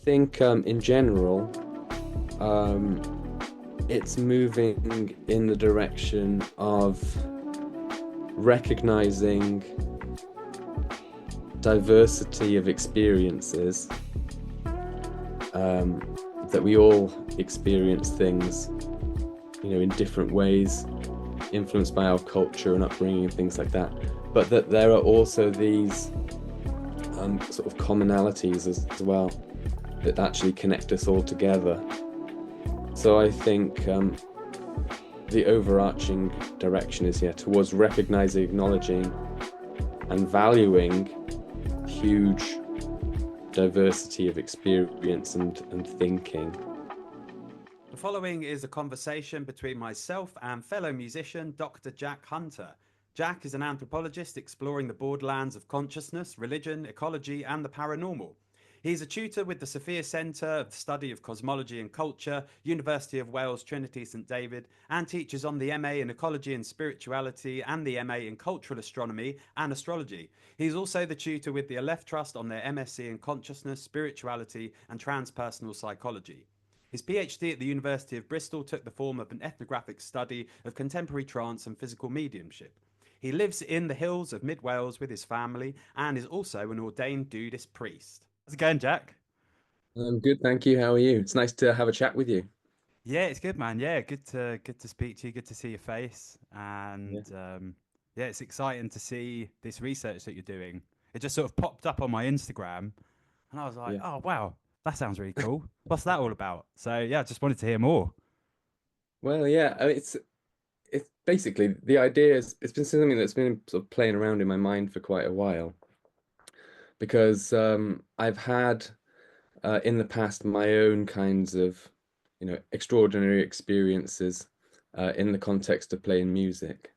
think in general, um, it's moving in the direction of recognizing diversity of experiences, that we all experience things, in different ways, influenced by our culture and upbringing and things like that. But that there are also these sort of commonalities as well that actually connect us all together. So I think the overarching direction is towards recognizing, acknowledging, and valuing huge diversity of experience and thinking. The following is a conversation between myself and fellow musician Dr. Jack Hunter. Jack is an anthropologist exploring the borderlands of consciousness, religion, ecology, and the paranormal. He's a tutor with the Sophia Centre of the Study of Cosmology and Culture, University of Wales Trinity Saint David, and teaches on the MA in Ecology and Spirituality and the MA in Cultural Astronomy and Astrology. He's also the tutor with the Alef Trust on their MSc in Consciousness, Spirituality, and Transpersonal Psychology. His PhD at the University of Bristol took the form of an ethnographic study of contemporary trance and physical mediumship. He lives in the hills of mid Wales with his family and is also an ordained Dudeist Priest. How's it going, Jack? I'm good, thank you. How are you? It's nice to have a chat with you. Yeah, it's good, man. Yeah, good to speak to you. Good to see your face, Yeah. and yeah, it's exciting to see this research that you're doing. It just sort of popped up on my Instagram, and I was like, Yeah. oh wow, that sounds really cool. What's that all about? So yeah, I just wanted to hear more. Well, yeah, it's basically the idea is it's been something that's been sort of playing around in my mind for quite a while because I've had in the past my own kinds of extraordinary experiences in the context of playing music.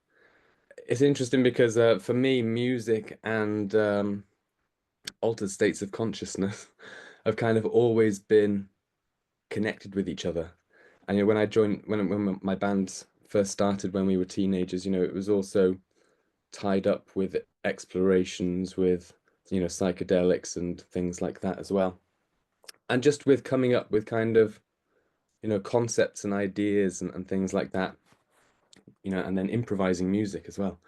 It's interesting because for me, music and altered states of consciousness have kind of always been connected with each other. And when I joined, when my band first started when we were teenagers, it was also tied up with explorations with psychedelics and things like that as well. And just with coming up with kind of concepts and ideas and things like that, and then improvising music as well.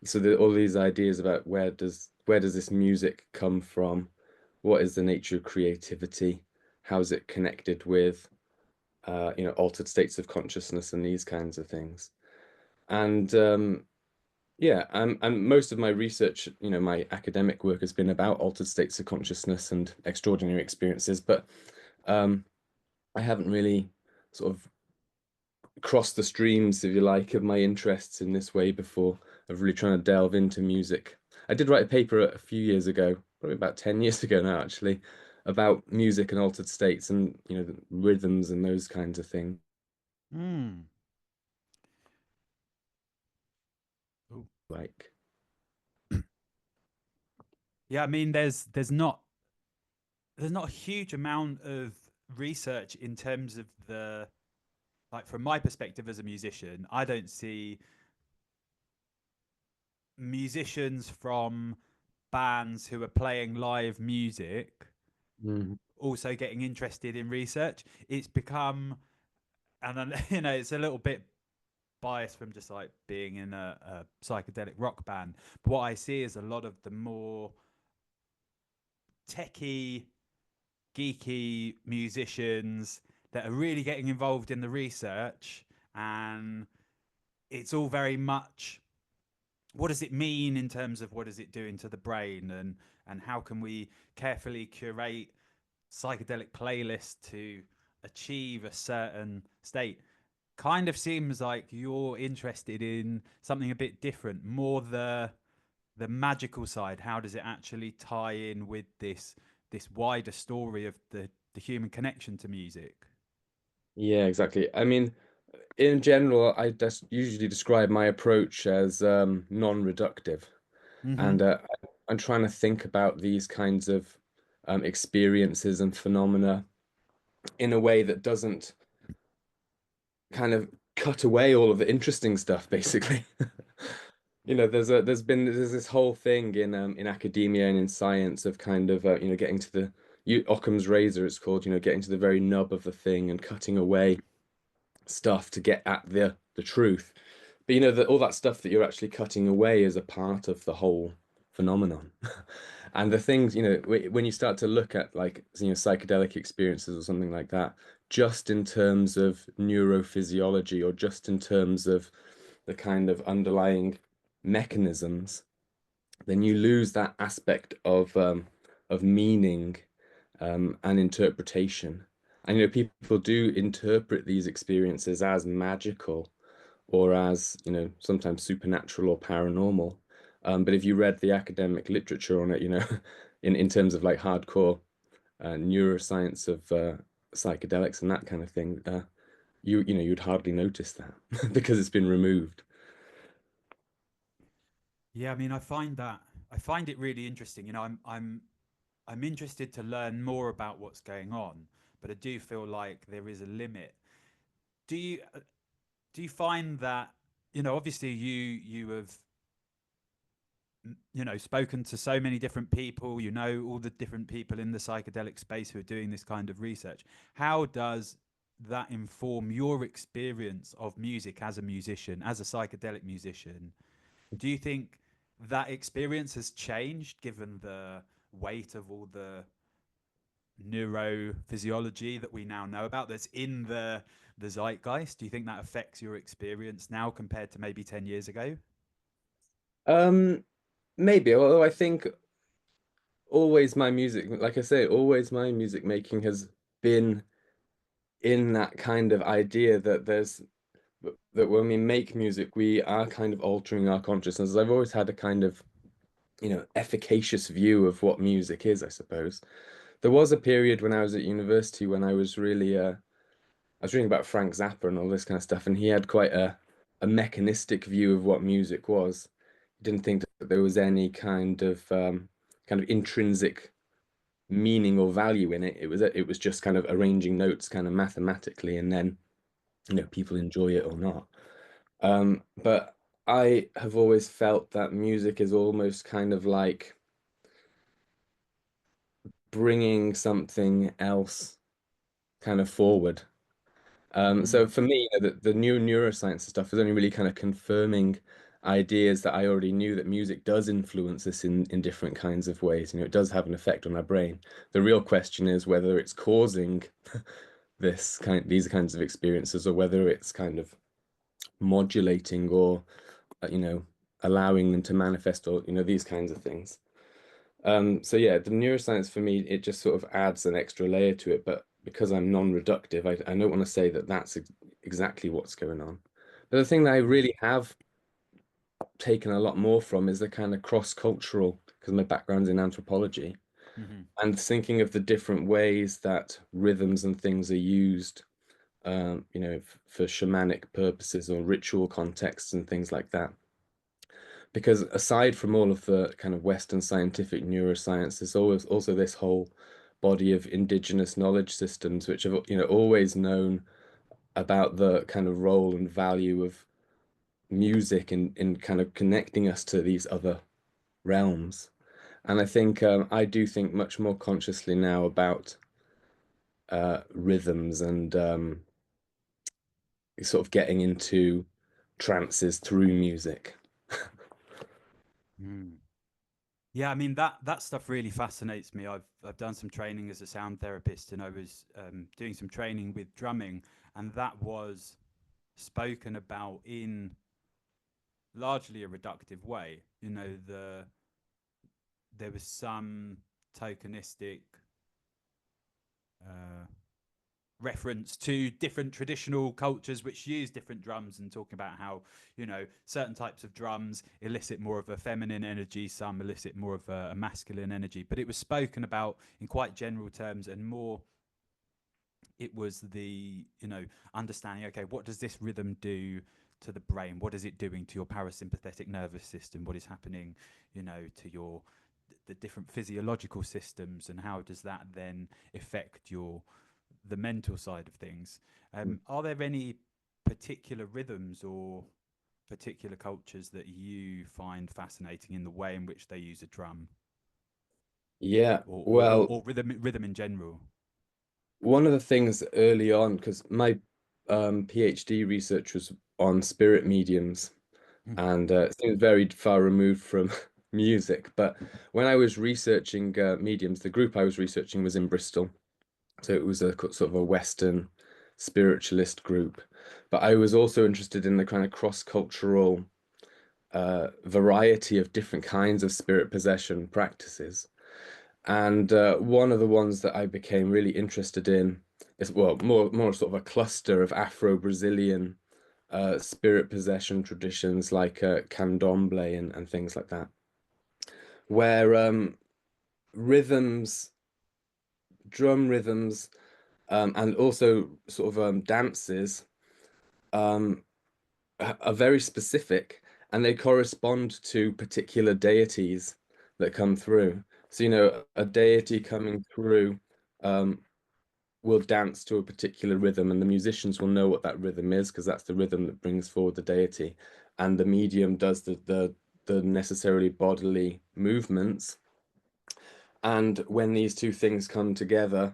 So all these ideas about where does this music come from? What is the nature of creativity? How is it connected with altered states of consciousness and these kinds of things? And yeah, and most of my research, my academic work has been about altered states of consciousness and extraordinary experiences, but I haven't really sort of crossed the streams, if you like, of my interests in this way before, of really trying to delve into music. I did write a paper a few years ago, probably about 10 years ago now, actually, about music and altered states and, the rhythms and those kinds of things. Hmm. Ooh. Like, Yeah, I mean, there's not a huge amount of research in terms of the like from my perspective as a musician. I don't see musicians from bands who are playing live music mm, also getting interested in research. It's become, and then, it's a little bit biased from just like being in a psychedelic rock band. But what I see is a lot of the more techie, geeky musicians that are really getting involved in the research, and it's all very much what does it mean in terms of what is it doing to the brain, and how can we carefully curate psychedelic playlists to achieve a certain state. Kind of seems like you're interested in something a bit different, more the magical side. How does it actually tie in with this wider story of the human connection to music? yeah, exactly. I mean, in general, I just usually describe my approach as non-reductive. Mm-hmm. And I'm trying to think about these kinds of experiences and phenomena in a way that doesn't kind of cut away all of the interesting stuff, basically. There's this whole thing in academia and in science of kind of getting to Occam's razor, it's called, getting to the very nub of the thing and cutting away stuff to get at the truth. But all that stuff that you're actually cutting away is a part of the whole phenomenon. And the things, when you start to look at like, psychedelic experiences or something like that, just in terms of neurophysiology or just in terms of the kind of underlying mechanisms, then you lose that aspect of meaning and interpretation. And people do interpret these experiences as magical or as, sometimes supernatural or paranormal. But if you read the academic literature on it, in terms of like hardcore neuroscience of psychedelics and that kind of thing, you'd hardly notice that because it's been removed. Yeah, I mean, I find it really interesting. I'm interested to learn more about what's going on, but I do feel like there is a limit. Do you do you find that, obviously you have, spoken to so many different people, all the different people in the psychedelic space who are doing this kind of research. How does that inform your experience of music as a musician, as a psychedelic musician? Do you think that experience has changed given the weight of all the neurophysiology that we now know about that's in the zeitgeist? Do you think that affects your experience now compared to maybe 10 years ago? Um, Maybe, although I think always my music, like I say, always my music making has been in that kind of idea that when we make music, we are kind of altering our consciousness. I've always had a kind of, efficacious view of what music is, I suppose. There was a period when I was at university when I was really I was reading about Frank Zappa and all this kind of stuff, and he had quite a mechanistic view of what music was. He didn't think that there was any kind of intrinsic meaning or value in it. It was just kind of arranging notes kind of mathematically, and then people enjoy it or not. But I have always felt that music is almost kind of like bringing something else kind of forward. So Mm. for me, the new neuroscience stuff is only really kind of confirming ideas that I already knew that music does influence us in different kinds of ways. It does have an effect on our brain. The real question is whether it's causing these kinds of experiences or whether it's kind of modulating or uh, you know allowing them to manifest or these kinds of things. So yeah, the neuroscience for me, it just sort of adds an extra layer to it. But because I'm non-reductive, I don't want to say that that's exactly what's going on. But the thing that I Mm. really have taken a lot more from is the kind of cross-cultural, because my background's in anthropology, Hmm. and thinking of the different ways that rhythms and things are used, for shamanic purposes or ritual contexts and things like that. Because aside from all of the kind of Western scientific neuroscience, there's always also this whole body of indigenous knowledge systems, which have, always known about the kind of role and value of music in kind of connecting us to these other realms. And I think I do think much more consciously now about rhythms and sort of getting into trances through music. Mm. Yeah, I mean that stuff really fascinates me. I've done some training as a sound therapist, and I was doing some training with drumming, and that was spoken about in largely a reductive way. There was some tokenistic uh, reference to different traditional cultures which use different drums, and talking about how certain types of drums elicit more of a feminine energy, some elicit more of a masculine energy, but it was spoken about in quite general terms, and more it was the understanding, okay, what does this rhythm do to the brain, what is it doing to your parasympathetic nervous system, what is happening to your the different physiological systems, and how does that then affect the mental side of things. Are there any particular rhythms or particular cultures that you find fascinating in the way in which they use a drum? Yeah, or, well, or rhythm in general? one of the things early on, because my PhD research was on spirit mediums, Hmm. and it seems very far removed from music. But when I was researching mediums, the group I was researching was in Bristol, so it was a sort of a Western spiritualist group. But I was also interested in the kind of cross-cultural variety of different kinds of spirit possession practices. And one of the ones that I became really interested in is, well, more sort of a cluster of Afro-Brazilian spirit possession traditions like candomblé and things like that, where rhythms, drum rhythms, and also sort of dances um, are very specific, and they correspond to particular deities that come through. So, a deity coming through um, will dance to a particular rhythm, and the musicians will know what that rhythm is because that's the rhythm that brings forward the deity. And the medium does the necessarily bodily movements. And when these two things come together,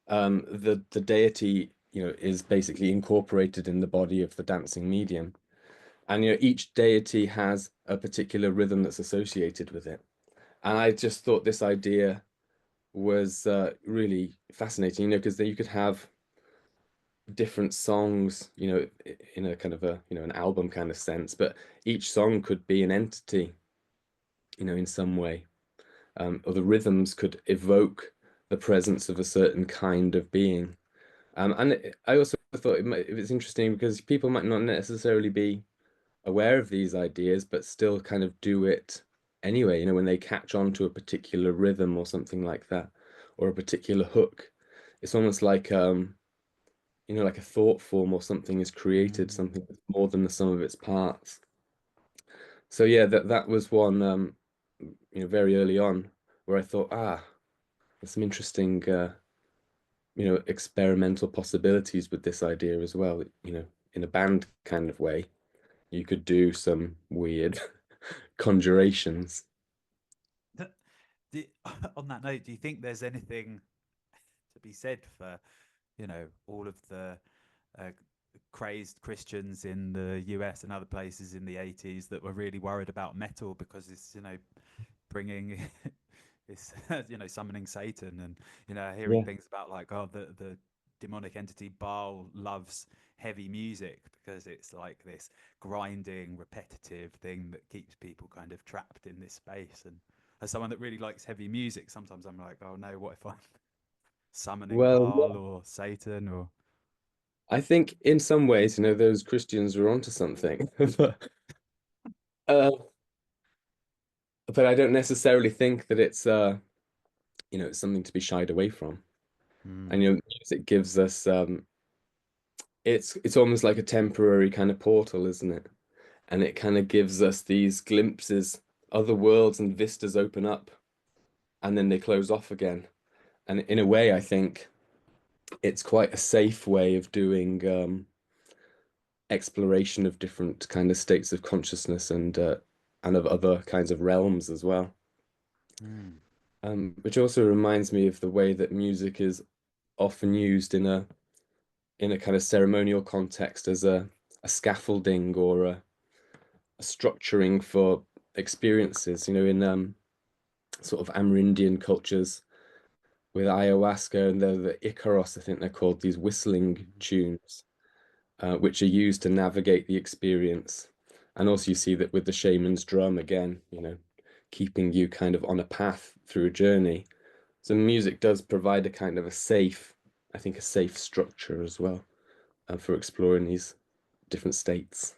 the deity, is basically incorporated in the body of the dancing medium. And each deity has a particular rhythm that's associated with it. And I just thought this idea was really fascinating, because then you could have different songs, in a kind of a, an album kind of sense, but each song could be an entity, in some way, or the rhythms could evoke the presence of a certain kind of being. I also thought it was interesting because people might not necessarily be aware of these ideas, but still kind of do it anyway, when they catch on to a particular rhythm or something like that, or a particular hook. It's almost like like a thought form or something is created, Mm. something that's more than the sum of its parts. So yeah, that was one very early on where I thought, there's some interesting experimental possibilities with this idea as well. In a band kind of way, you could do some weird conjurations. Do, on that note, do you think there's anything to be said for, all of the uh, crazed Christians in the US and other places in the 80s that were really worried about metal because it's, bringing it's, summoning Satan, and, hearing Yeah. things about like, oh, the demonic entity Baal loves heavy music because it's like this grinding, repetitive thing that keeps people kind of trapped in this space. And as someone that really likes heavy music, sometimes I'm like, oh no, what if I'm summoning Well, Baal or Satan or. I think in some ways, those Christians were onto something. Uh, but I don't necessarily think that it's something to be shied away from. And Mm. music gives us it's almost like a temporary kind of portal, isn't it? And it kind of gives us these glimpses, other worlds and vistas open up and then they close off again. And in a way, I think it's quite a safe way of doing exploration of different kind of states of consciousness and of other kinds of realms as well. Mm. Which also reminds me of the way that music is often used in a kind of ceremonial context as a scaffolding or a structuring for experiences. In sort of Amerindian cultures with ayahuasca and the Icaros, I think they're called, these whistling Mm. tunes, which are used to navigate the experience. And also you see that with the shaman's drum again, keeping you kind of on a path through a journey. So music does provide a kind of I think a safe structure as well, for exploring these different states.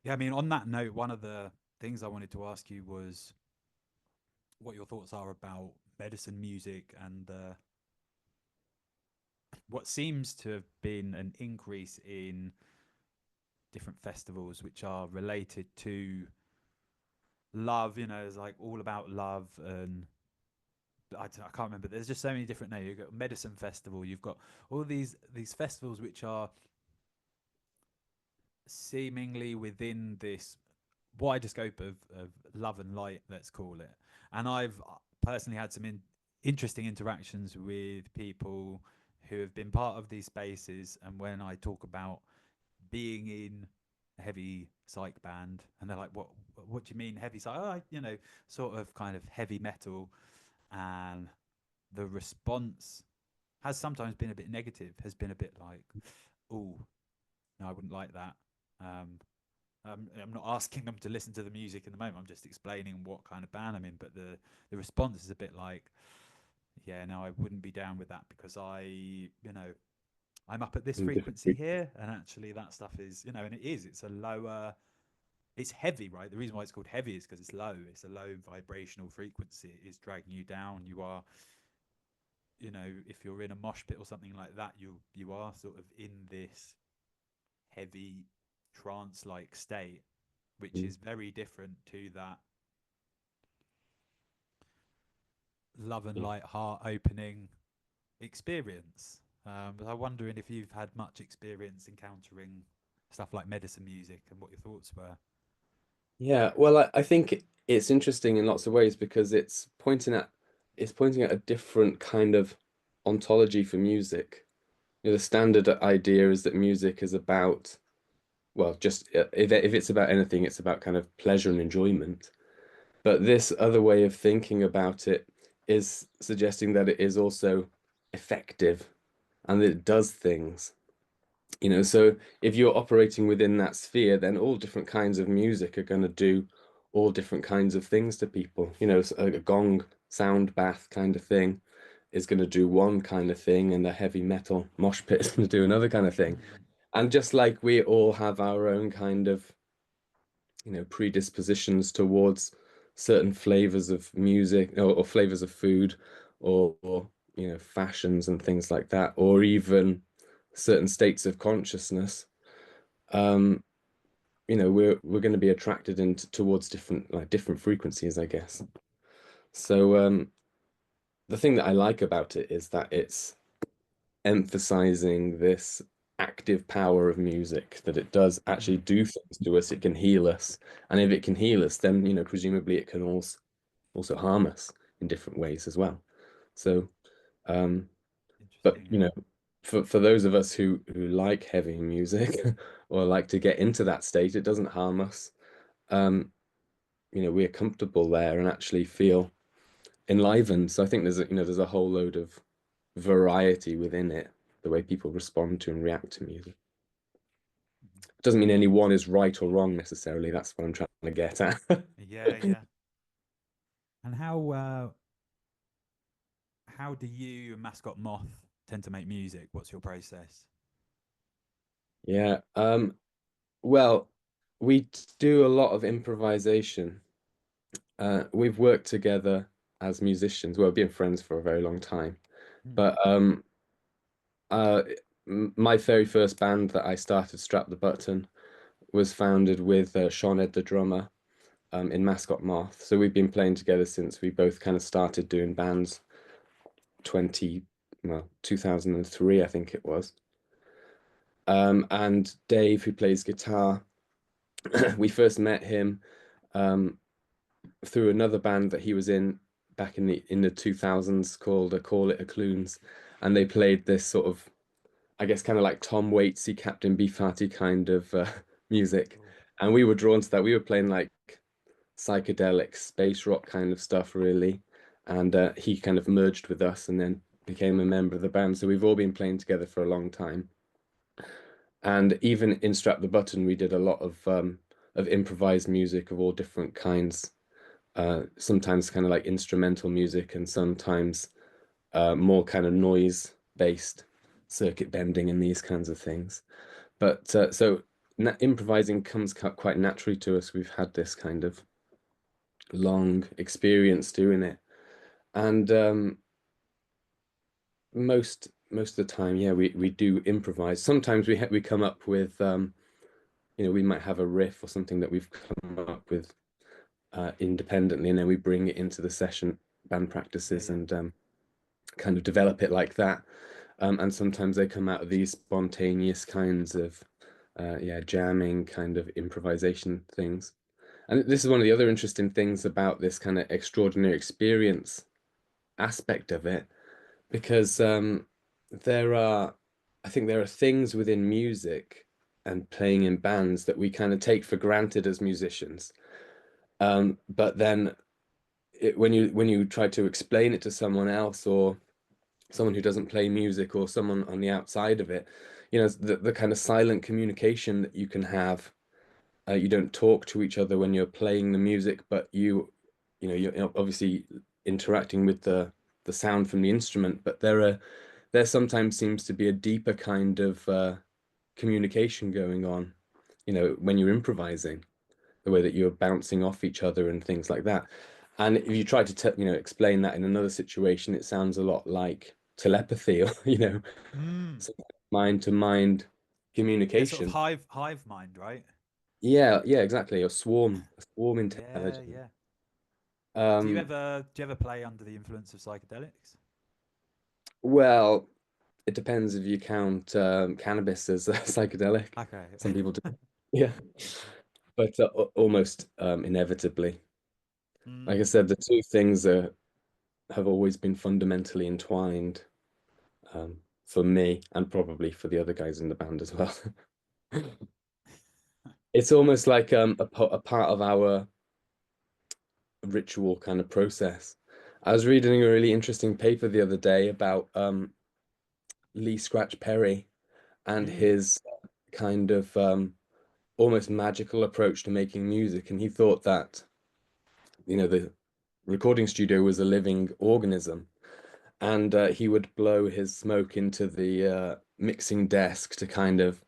Yeah, I mean, on that note, one of the things I wanted to ask you was what your thoughts are about medicine music and what seems to have been an increase in different festivals which are related to love. It's like all about love, and I can't remember. There's just so many different names. You've got medicine festival. You've got all these festivals which are seemingly within this wider scope of love and light, let's call it. And personally had some interesting interactions with people who have been part of these spaces. And when I talk about being in a heavy psych band, and they're like, what do you mean heavy psych? Oh, sort of kind of heavy metal. And the response has sometimes been a bit negative, has been a bit like, oh, no, I wouldn't like that. I'm not asking them to listen to the music in the moment. I'm just explaining what kind of band I'm in. But the response is a bit like, yeah, no, I wouldn't be down with that because I'm up at this frequency here, and actually that stuff is, and it's a lower, it's heavy, right? The reason why it's called heavy is because it's low. It's a low vibrational frequency. It is dragging you down. You are, if you're in a mosh pit or something like that, you are sort of in this heavy trance-like state, which is very different to that love and light, heart opening experience. But I'm wondering if you've had much experience encountering stuff like medicine music and what your thoughts were. Yeah, well, I think it's interesting in lots of ways because it's pointing at a different kind of ontology for music. The standard idea is that music is about, well, just if it's about anything, it's about kind of pleasure and enjoyment. But this other way of thinking about it is suggesting that it is also effective and that it does things. So if you're operating within that sphere, then all different kinds of music are going to do all different kinds of things to people. A gong sound bath kind of thing is going to do one kind of thing, and a heavy metal mosh pit is going to do another kind of thing. And just like we all have our own kind of, predispositions towards certain flavors of music or flavors of food or fashions and things like that, or even certain states of consciousness, we're going to be attracted towards different frequencies, I guess. So the thing that I like about it is that it's emphasizing this active power of music, that it does actually do things to us. It can heal us, and if it can heal us, then presumably it can also harm us in different ways as well. So but Interesting. for those of us who like heavy music or like to get into that state, it doesn't harm us. um we're comfortable there and actually feel enlivened. So I think there's a whole load of variety within it, the way people respond to and react to music. It doesn't mean any one is right or wrong necessarily. That's what I'm trying to get at. Yeah, yeah. And how do you and Mascot Moth tend to make music? What's your process? Yeah. Well, we do a lot of improvisation. We've worked together as musicians. Well, we've been friends for a very long time. Mm. But uh, my very first band that I started, Strap the Button, was founded with Sean Ed, the drummer, in Mascot Moth. So we've been playing together since we both kind of started doing bands 20, well, 2003, I think it was. And Dave, who plays guitar, we first met him um, through another band that he was in back in the 2000s called Call It a Clunes, and they played this sort of, I guess, kind of like Tom Waitsy, Captain Beefhearty kind of music, Cool. and we were drawn to that. We were playing like psychedelic space rock kind of stuff, really, and he kind of merged with us and then became a member of the band. So we've all been playing together for a long time. And even in Strap the Button, we did a lot of improvised music of all different kinds. Sometimes kind of like instrumental music, and sometimes more kind of noise based circuit bending and these kinds of things. But so improvising comes quite naturally to us. We've had this kind of long experience doing it, and most of the time, yeah, we do improvise. Sometimes we come up with we might have a riff or something that we've come up with independently, and then we bring it into the session band Yeah, practices yeah. and kind of develop it like that. And sometimes they come out of these spontaneous kinds of yeah, jamming kind of improvisation things. And this is one of the other interesting things about this kind of extraordinary experience aspect of it because there are, I think there are things within music and playing in bands that we kind of take for granted as musicians. But then when you try to explain it to someone else or someone who doesn't play music or someone on the outside of it, you know, the kind of silent communication that you can have. You don't talk to each other when you're playing the music, but you know, you're obviously interacting with the sound from the instrument. But there sometimes seems to be a deeper kind of communication going on, you know, when you're improvising, the way that you're bouncing off each other and things like that. And if you try to, you know, explain that in another situation, it sounds a lot like telepathy or, you know, Mm. some mind to mind Yeah, sort of communication. hive mind, right? Yeah, yeah, exactly. A swarm Yeah, intelligence. yeah. Um, Do you ever play under the influence of psychedelics? well, it depends if you count cannabis as a psychedelic. Okay. Some people do. Yeah, but almost inevitably. Like I Mm. said, the two things have always been fundamentally entwined um, for me and probably for the other guys in the band as well. It's almost like a part of our ritual kind of process. I was reading a really interesting paper the other day about Lee Scratch Perry and Mm. his kind of almost magical approach to making music. And he thought that, you know, the recording studio was a living organism. And he would blow his smoke into the mixing desk to kind of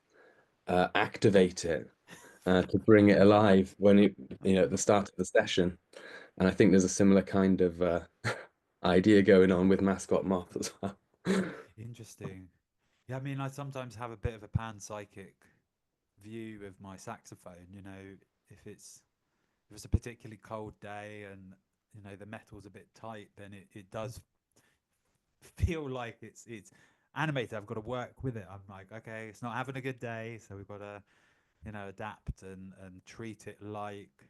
activate it, to bring it alive when it, you know, at the start of the session. And I think there's a similar kind of idea going on with Mascot Moth as well. Interesting. Yeah, I mean, I sometimes have a bit of a panpsychic view of my saxophone. You know, if it's if it's a particularly cold day and the metal's a bit tight, then it does feel like it's animated. I've got to work with it. I'm like, okay, it's not having a good day, so we've got to adapt and treat it like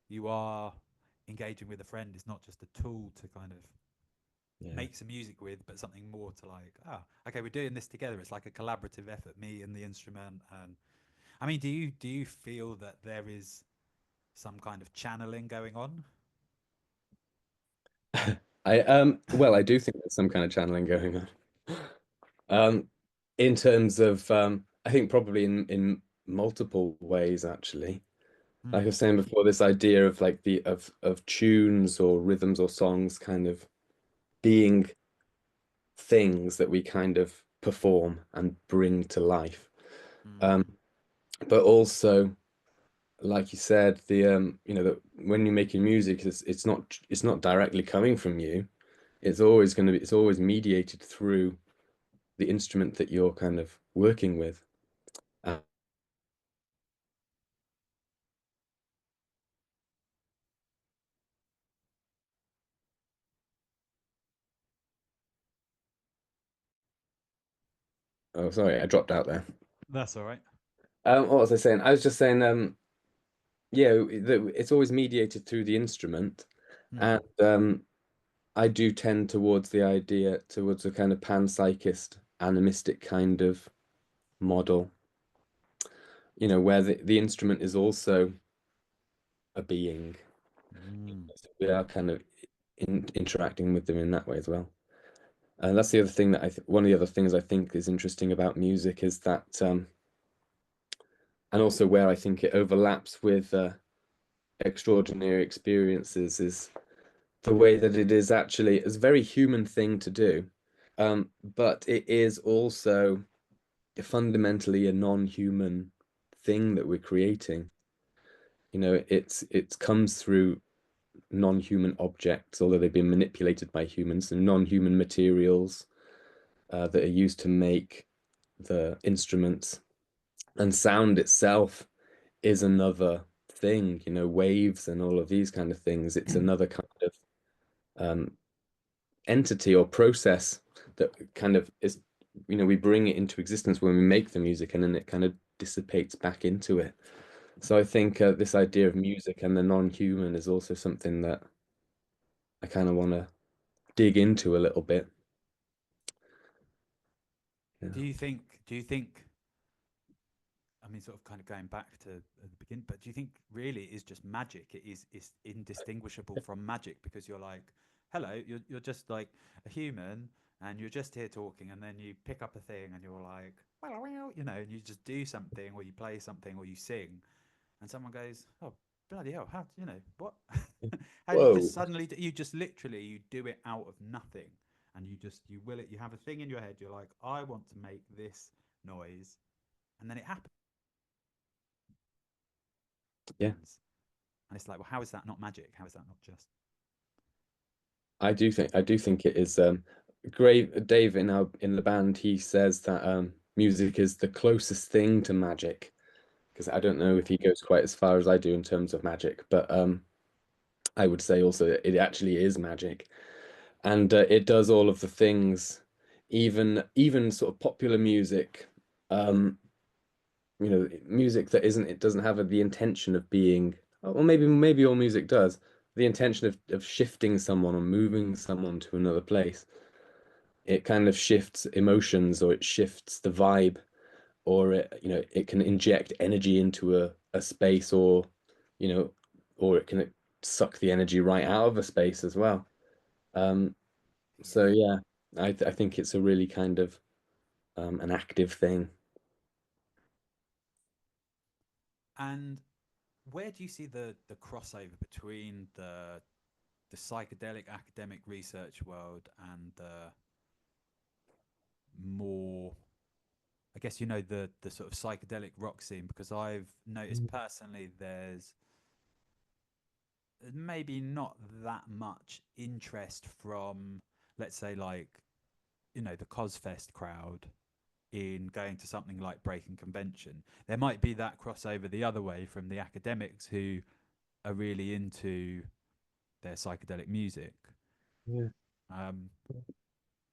you are engaging with a friend. It's not just a tool to kind of Yeah. make some music with, but something more to like, okay, we're doing this together. It's like a collaborative effort, me and the instrument. And I mean, do you feel that there is some kind of channeling going on? I do think there's some kind of channeling going on. Um in terms of I think probably in multiple ways actually. Like I Hmm. was saying before, this idea of like the of tunes or rhythms or songs kind of being things that we kind of perform and bring to life. Hmm. Um, but also, like you said, the you know, that when you're making music, it's not directly coming from you. It's always going to be, it's always mediated through the instrument that you're kind of working with. Uh, oh, sorry, I dropped out there. That's all right. What was I saying? I was just saying, yeah, it's always mediated through the instrument, Hmm. and I do tend towards the idea, towards a kind of panpsychist, animistic kind of model, you know, where the instrument is also a being. Mm. So we are kind of interacting with them in that way as well. And that's the other thing that one of the other things I think is interesting about music is that, and also where I think it overlaps with extraordinary experiences is the way that it is actually it's a very human thing to do, but it is also fundamentally a non-human thing that we're creating. You know, it comes through non-human objects, although they've been manipulated by humans, and non-human materials that are used to make the instruments. And sound itself is another thing, you know, waves and all of these kind of things. It's another kind of um, entity or process that kind of is, you know, we bring it into existence when we make the music and then it kind of dissipates back into it. So I think this idea of music and the non-human is also something that I kind of want to dig into a little bit. Yeah. Do you think, I mean, sort of kind of going back to the beginning, but do you think really it is just magic? It's indistinguishable from magic, because you're like, hello, you're just like a human, and you're just here talking, and then you pick up a thing and you're like, well, you know, and you just do something, or you play something, or you sing, and someone goes, oh, bloody hell, how, you know, what? How do you Whoa. just suddenly, you just literally, you do it out of nothing, and you will it, you have a thing in your head, you're like, I want to make this noise, and then it happens. Yeah. And it's like, well, how is that not magic? How is that not just? I do think it is great. Dave in the band, he says that music is the closest thing to magic, because I don't know if he goes quite as far as I do in terms of magic, but I would say also that it actually is magic, and it does all of the things, even sort of popular music, um, music that isn't, it doesn't have the intention of being, or maybe all music does, the intention of shifting someone or moving someone to another place. It kind of shifts emotions, or it shifts the vibe, or it can inject energy into a space, or it can suck the energy right out of a space as well. Um, so Yeah. yeah, I think it's a really kind of an active thing. And where do you see the crossover between the psychedelic academic research world and the more, I guess, you know, the sort of psychedelic rock scene? Because I've noticed personally there's maybe not that much interest from, let's say, like, you know, the Cosfest crowd in going to something like Breaking Convention. There might be that crossover the other way from the academics who are really into their psychedelic music. Yeah. Um,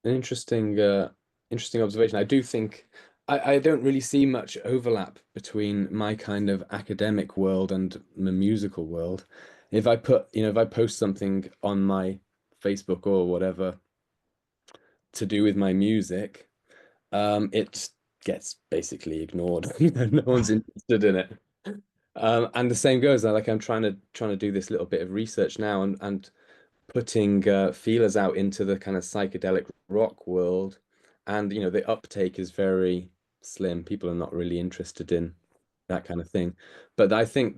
An interesting observation. I do think I don't really see much overlap between my kind of academic world and the musical world. If I post something on my Facebook or whatever to do with my music, it gets basically ignored. No one's interested in it. And the same goes, like I'm trying to do this little bit of research now, and putting feelers out into the kind of psychedelic rock world, and the uptake is very slim. People are not really interested in that kind of thing. But I think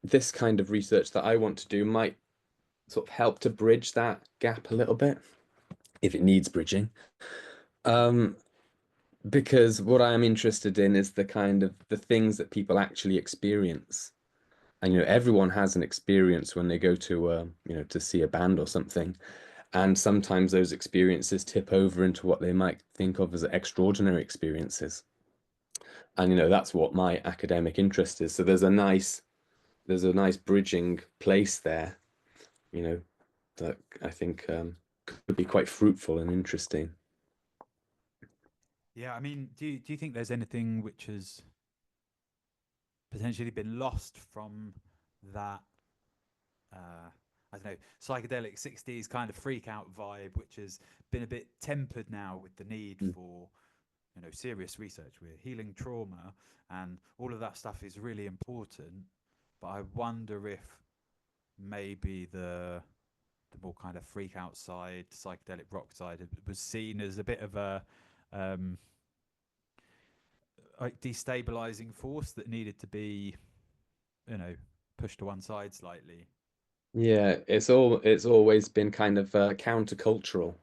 this kind of research that I want to do might sort of help to bridge that gap a little bit, if it needs bridging. Um, because what I am interested in is the kind of the things that people actually experience. And everyone has an experience when they go to to see a band or something, and sometimes those experiences tip over into what they might think of as extraordinary experiences. And that's what my academic interest is. So there's a nice bridging place there, you know that I think could be quite fruitful and interesting. yeah, I mean, do you think there's anything which has potentially been lost from that? I don't know, psychedelic 60s kind of freak out vibe, which has been a bit tempered now with the need Mm. for, you know, serious research. We're healing trauma, and all of that stuff is really important. But I wonder if maybe the more kind of freak out side, psychedelic rock side, was seen as a bit of a um, like destabilizing force that needed to be, you know, pushed to one side slightly. Yeah, it's always been kind of countercultural.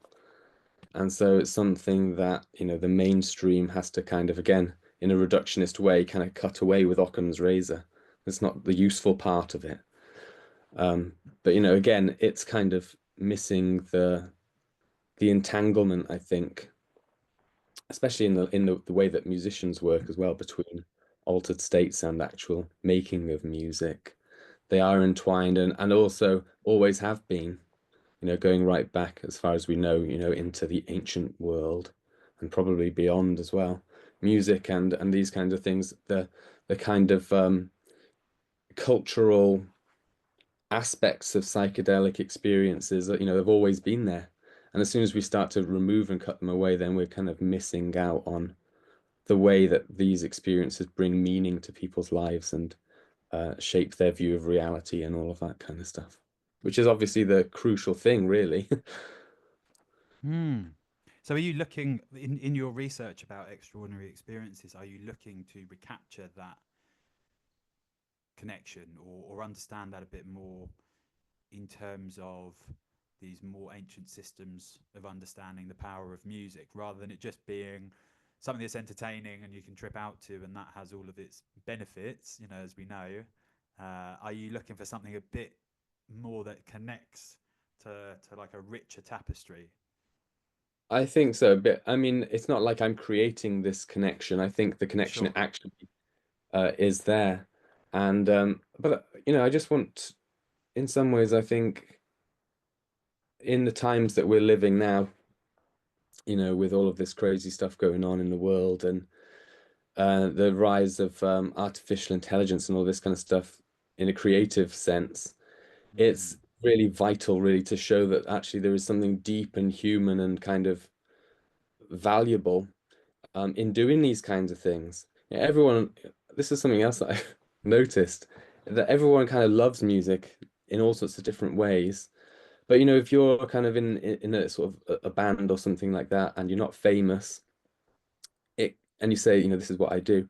And so it's something that, the mainstream has to kind of, again, in a reductionist way, kind of cut away with Occam's razor. It's not the useful part of it. Um, but again, it's kind of missing the entanglement, I think, especially in the way that musicians work as well, between altered states and actual making of music. They are entwined, and also always have been, going right back as far as we know, into the ancient world and probably beyond as well. Music and these kinds of things, the kind of cultural aspects of psychedelic experiences that, have always been there. And as soon as we start to remove and cut them away, then we're kind of missing out on the way that these experiences bring meaning to people's lives and shape their view of reality and all of that kind of stuff, which is obviously the crucial thing, really. Hmm. So are you looking in your research about extraordinary experiences, are you looking to recapture that connection or understand that a bit more in terms of these more ancient systems of understanding the power of music rather than it just being something that's entertaining and you can trip out to and that has all of its benefits, as we know? Are you looking for something a bit more that connects to like a richer tapestry? I think so a bit. I mean, it's not like I'm creating this connection. I think the connection Sure. actually is there. And but I just want, in some ways, I think in the times that we're living now, with all of this crazy stuff going on in the world and the rise of artificial intelligence and all this kind of stuff in a creative sense, it's Mm. really vital, really, to show that actually there is something deep and human and kind of valuable in doing these kinds of things. Yeah, everyone, this is something else that I've noticed, that everyone kind of loves music in all sorts of different ways. But if you're kind of in a sort of a band or something like that, and you're not famous, and you say, this is what I do,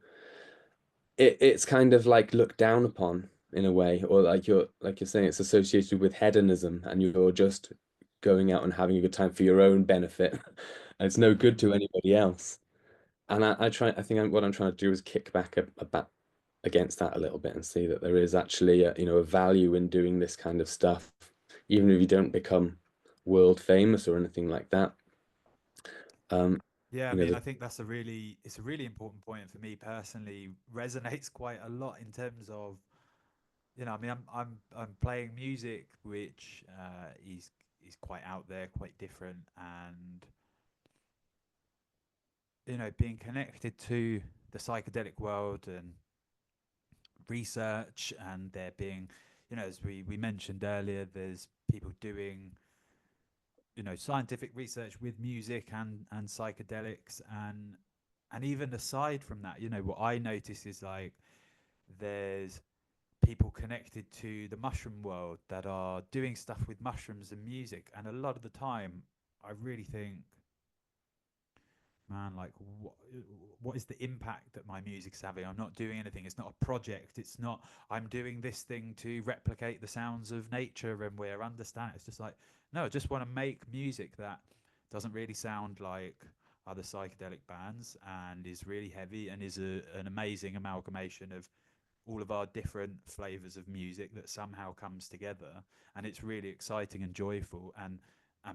it's kind of like looked down upon in a way, or like you're saying, it's associated with hedonism, and you're just going out and having a good time for your own benefit, and it's no good to anybody else. And I think what I'm trying to do is kick back against that a little bit and see that there is actually a value in doing this kind of stuff, even if you don't become world famous or anything like that. Um, Yeah, I you know, mean, the, I think it's a really important point for me personally. Resonates quite a lot in terms of, I mean, I'm playing music which is quite out there, quite different, and being connected to the psychedelic world and research, and there being, as we mentioned earlier, there's people doing scientific research with music and psychedelics, and even aside from that, what I notice is like there's people connected to the mushroom world that are doing stuff with mushrooms and music, and a lot of the time I really think, man, like what is the impact that my music's having? I'm not doing anything, it's not a project, it's not I'm doing this thing to replicate the sounds of nature and we're understanding. It's just like, no, I just want to make music that doesn't really sound like other psychedelic bands and is really heavy and is an amazing amalgamation of all of our different flavors of music that somehow comes together, and it's really exciting and joyful, and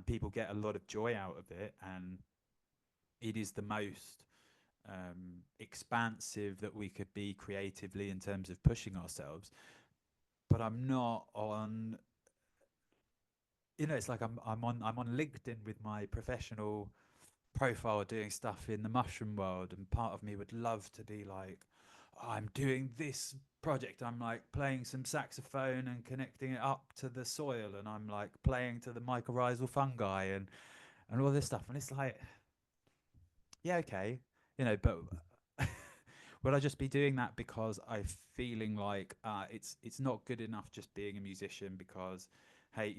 people get a lot of joy out of it, and it is the most expansive that we could be creatively in terms of pushing ourselves. But I'm not on, it's like I'm on LinkedIn with my professional profile doing stuff in the mushroom world, and part of me would love to be like, "Oh, I'm doing this project, I'm like playing some saxophone and connecting it up to the soil, and I'm like playing to the mycorrhizal fungi and all this stuff," and it's like, yeah, okay, but would I just be doing that because I'm feeling like it's not good enough just being a musician? Because, hey,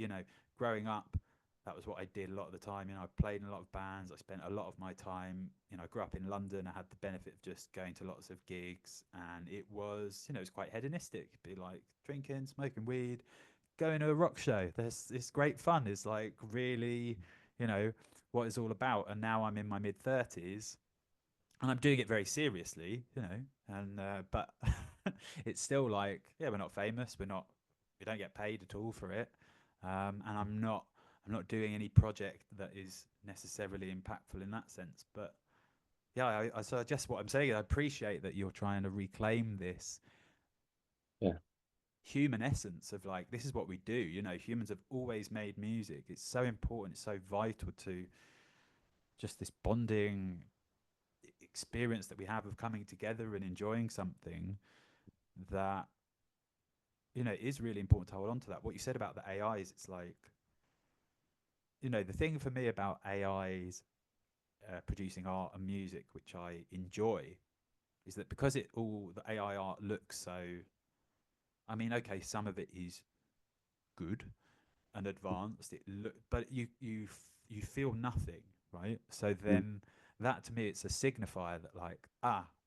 growing up, that was what I did a lot of the time. I played in a lot of bands. I spent a lot of my time. I grew up in London. I had the benefit of just going to lots of gigs, and it was, it was quite hedonistic. Be like drinking, smoking weed, going to a rock show. It's great fun. It's like really, you know, what it's all about. And now I'm in my mid 30s, and I'm doing it very seriously, and but it's still like, yeah, we're not famous, we don't get paid at all for it, and I'm not doing any project that is necessarily impactful in that sense. But yeah, so I guess what I'm saying is I appreciate that you're trying to reclaim this yeah. human essence of like, this is what we do. Humans have always made music. It's so important. It's so vital to just this bonding experience that we have of coming together and enjoying something that you know, it is really important to hold on to that. What you said about the AIs, it's like, you know, the thing for me about AIs producing art and music, which I enjoy, is that because it all the AI art looks so. I mean, okay, some of it is good and advanced. It look, but you feel nothing, right? So Mm. then that to me, it's a signifier that like,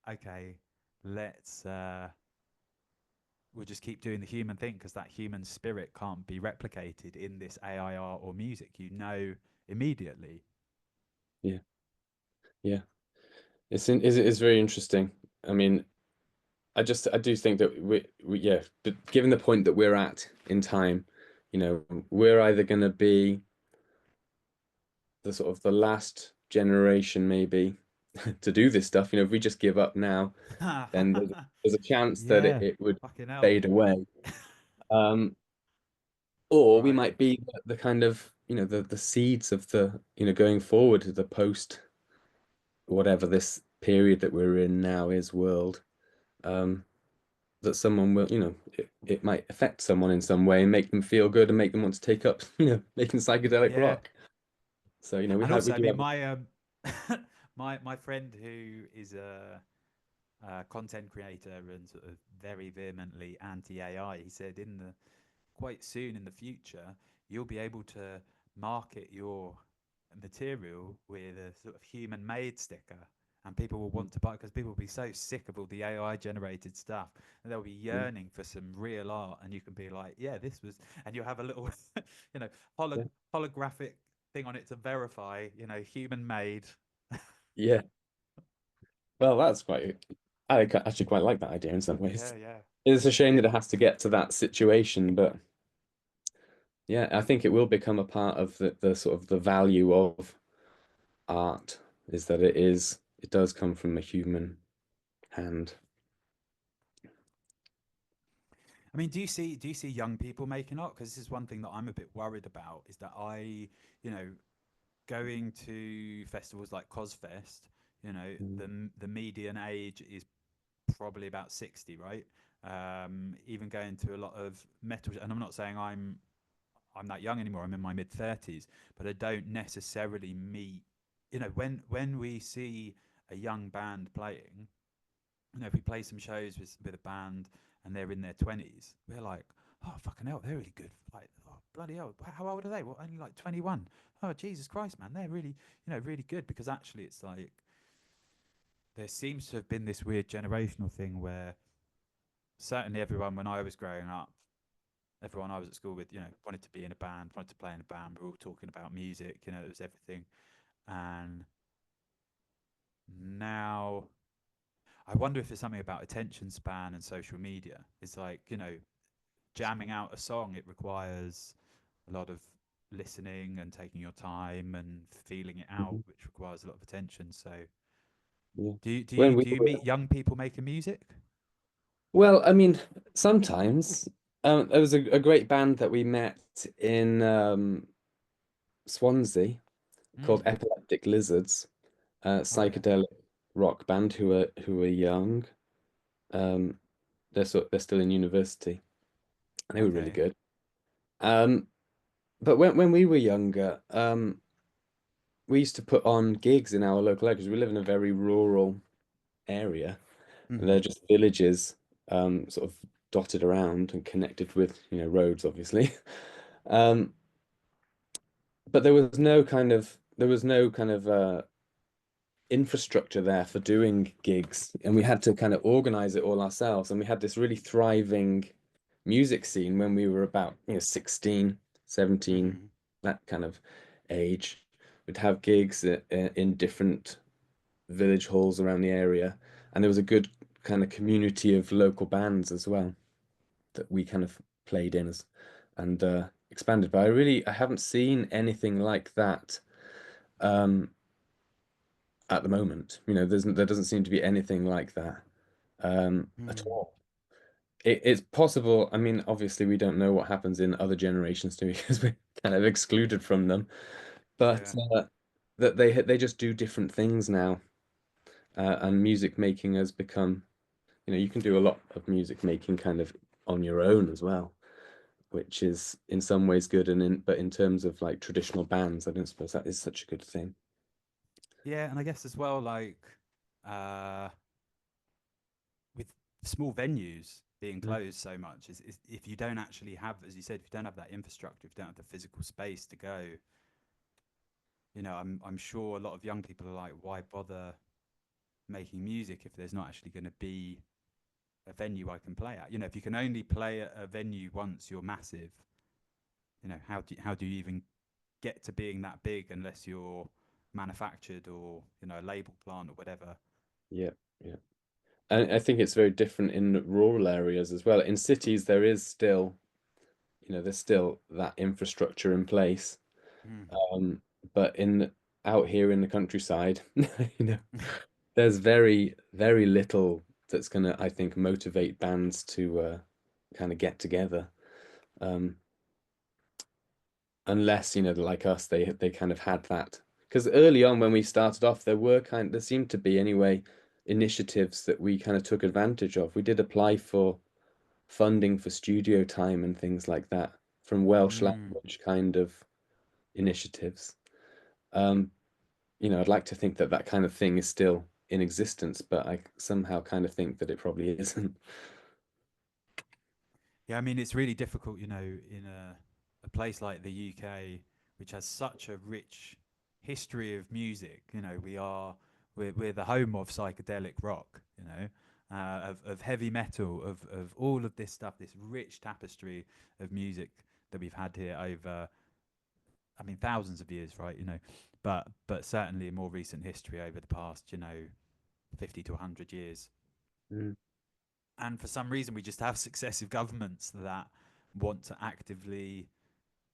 okay, let's we'll just keep doing the human thing because that human spirit can't be replicated in this AI art or music. You know immediately. Yeah, yeah. It's very interesting. I mean, I do think that we yeah, but given the point that we're at in time, you know, we're either going to be the sort of the last generation maybe to do this stuff. You know, if we just give up now, then there's a chance that Yeah, it would fucking hell. fade away. Um, or we Right. might be the kind of, you know, the seeds of the, you know, going forward to the post whatever this period that we're in now is world. Um, that someone will, you know, it might affect someone in some way and make them feel good and make them want to take up, you know, making psychedelic Yeah. rock. So, you know, And we also, I do mean, have, my my friend who is a content creator and sort of very vehemently anti AI, he said in the quite soon in the future you'll be able to market your material with a sort of human made sticker. And people will want to buy because people will be so sick of all the AI generated stuff, and they'll be yeah, yearning for some real art. And you can be like, yeah, this was, and you'll have a little, you know, yeah, holographic thing on it to verify, you know, human made. yeah. Well, that's quite, actually quite like that idea in some Yeah, ways. yeah. It's a shame that it has to get to that situation, but yeah, I think it will become a part of the sort of the value of art is that it does come from a human hand. I mean, do you see young people making art? Because this is one thing that I'm a bit worried about. Is that you know, going to festivals like Cosfest, you know, Mm. the median age is probably about 60, right? Even going to a lot of metal, and I'm not saying I'm that young anymore. I'm in my mid 30s, but I don't necessarily meet. You know, when we see a young band playing, you know, if we play some shows with a band and they're in their 20s, we're like, oh, fucking hell, they're really good. Like, oh, bloody hell, how old are they? Well, only like 21. Oh, Jesus Christ, man, they're really, you know, really good. Because actually, it's like there seems to have been this weird generational thing where certainly everyone, when I was growing up, everyone I was at school with, you know, wanted to be in a band, wanted to play in a band. We were all talking about music, you know, it was everything. And now I wonder if there's something about attention span and social media. It's like, you know, jamming out a song, it requires a lot of listening and taking your time and feeling it out, Mhm. which requires a lot of attention. So, Yeah. do you do When you we do you were, meet young people making music? well, I mean, sometimes there was a great band that we met in Swansea called Mm. Epileptic Lizards, Oh yeah. psychedelic rock band who are young. Um, they're still in university, and they were really Okay. good. Um, but when we were younger, we used to put on gigs in our local area because we live in a very rural area, and they're Hmm. just villages, sort of dotted around and connected with, you know, roads, obviously. Um, but there was no kind of infrastructure there for doing gigs, and we had to kind of organize it all ourselves. And we had this really thriving music scene when we were about, you know, 16, 17, Hmm. that kind of age. We'd have gigs in different village halls around the area, and there was a good kind of community of local bands as well that we kind of played in as and expanded. But I haven't seen anything like that um, at the moment. You know, there doesn't seem to be anything like that at Mm. all. It's possible. I mean, obviously, we don't know what happens in other generations too, because we're kind of excluded from them. But Yeah. that they just do different things now, and music making has become, you know, you can do a lot of music making kind of on your own as well, which is in some ways good, but in terms of like traditional bands, I don't suppose that is such a good thing. Yeah, and I guess as well, like uh, with small venues being closed so much, is if you don't actually have, as you said, if you don't have that infrastructure, if you don't have the physical space to go, I'm sure a lot of young people are like, why bother making music if there's not actually going to be a venue I can play at? If you can only play at a venue once, you're massive. How do you even get to being that big unless you're manufactured or a label plant or whatever? Yeah, yeah. And I think it's very different in rural areas as well. In cities, there is still, there's still that infrastructure in place. Mm. But out here in the countryside, there's very, very little that's gonna, I think, motivate bands to kind of get together. Um, Unless, like us, they kind of had that. Because early on when we started off, there seemed to be anyway initiatives that we kind of took advantage of. We did apply for funding for studio time and things like that from Welsh Mm. language kind of initiatives. Um, I'd like to think that that kind of thing is still in existence, but I somehow kind of think that it probably isn't. Yeah, I mean, it's really difficult, in a place like the UK, which has such a rich history of music. We're the home of psychedelic rock, of heavy metal, of all of this stuff, this rich tapestry of music that we've had here over, I mean, thousands of years, right? But certainly in more recent history over the past, 50 to 100 years. Mm. And for some reason, we just have successive governments that want to actively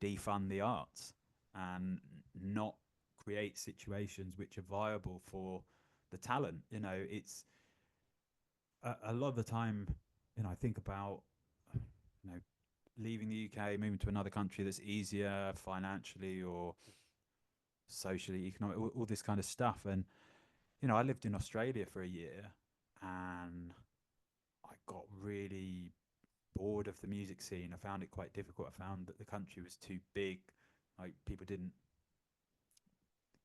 defund the arts and not create situations which are viable for the talent. It's a lot of the time, I think about, you know, leaving the UK, moving to another country that's easier financially or socially, economic, all this kind of stuff. And, I lived in Australia for a year and I got really bored of the music scene. I found it quite difficult. I found that the country was too big. Like people didn't